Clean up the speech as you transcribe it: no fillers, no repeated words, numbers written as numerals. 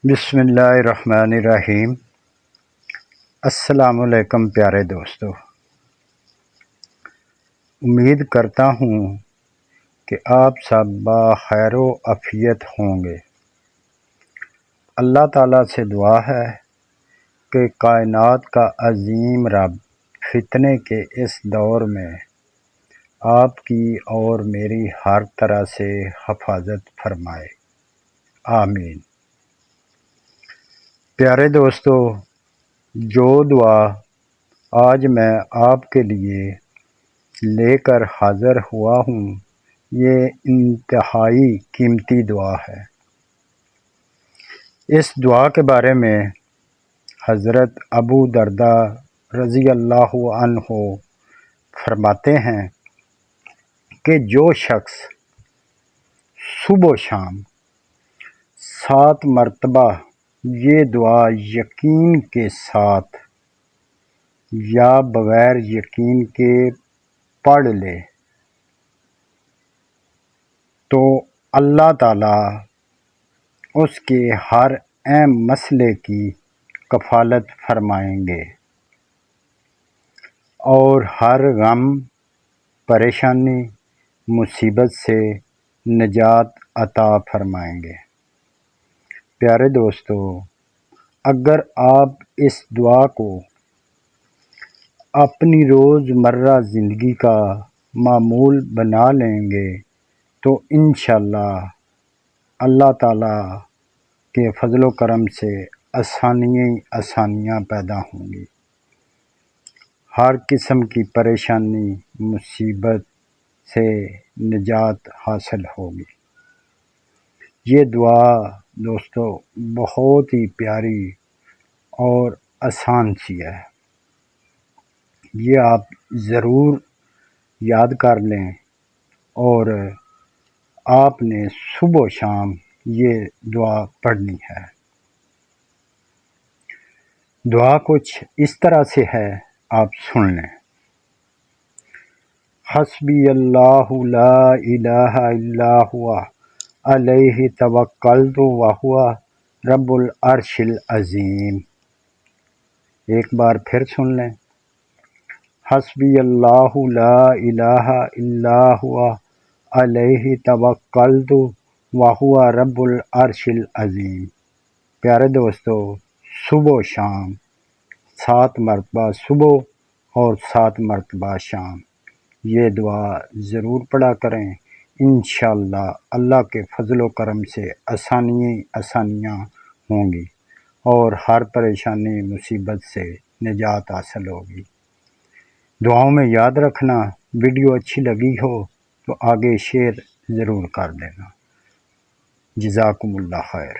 بسم اللہ الرحمن الرحیم۔ السلام علیکم پیارے دوستو، امید کرتا ہوں کہ آپ سب بخیر و عافیت ہوں گے۔ اللہ تعالیٰ سے دعا ہے کہ کائنات کا عظیم رب فتنے کے اس دور میں آپ کی اور میری ہر طرح سے حفاظت فرمائے، آمین۔ پیارے دوستو، جو دعا آج میں آپ کے لیے لے کر حاضر ہوا ہوں، یہ انتہائی قیمتی دعا ہے۔ اس دعا کے بارے میں حضرت ابو درداء رضی اللہ عنہ فرماتے ہیں کہ جو شخص صبح و شام 7 مرتبہ یہ دعا یقین کے ساتھ یا بغیر یقین کے پڑھ لے تو اللہ تعالیٰ اس کے ہر اہم مسئلے کی کفالت فرمائیں گے اور ہر غم، پریشانی، مصیبت سے نجات عطا فرمائیں گے۔ پیارے دوستو، اگر آپ اس دعا کو اپنی روزمرہ زندگی کا معمول بنا لیں گے تو انشاءاللہ اللہ تعالیٰ کے فضل و کرم سے آسانیاں پیدا ہوں گی، ہر قسم کی پریشانی، مصیبت سے نجات حاصل ہوگی۔ یہ دعا دوستو بہت ہی پیاری اور آسان سی ہے، یہ آپ ضرور یاد کر لیں اور آپ نے صبح و شام یہ دعا پڑھنی ہے۔ دعا کچھ اس طرح سے ہے، آپ سن لیں۔ حسبی اللہ لا الہ الا ہوا علیہ توکلت وہو رب العرش العظیم۔ ایک بار پھر سن لیں۔ حسبی اللہ لا الہ الا ہوا علیہ توکلت وہو رب العرش العظیم۔ پیارے دوستو، صبح و شام 7 مرتبہ صبح اور 7 مرتبہ شام یہ دعا ضرور پڑھا کریں۔ انشاءاللہ اللہ کے فضل و کرم سے آسانیاں ہوں گی اور ہر پریشانی، مصیبت سے نجات حاصل ہوگی۔ دعاؤں میں یاد رکھنا، ویڈیو اچھی لگی ہو تو آگے شیئر ضرور کر دینا۔ جزاکم اللہ خیر۔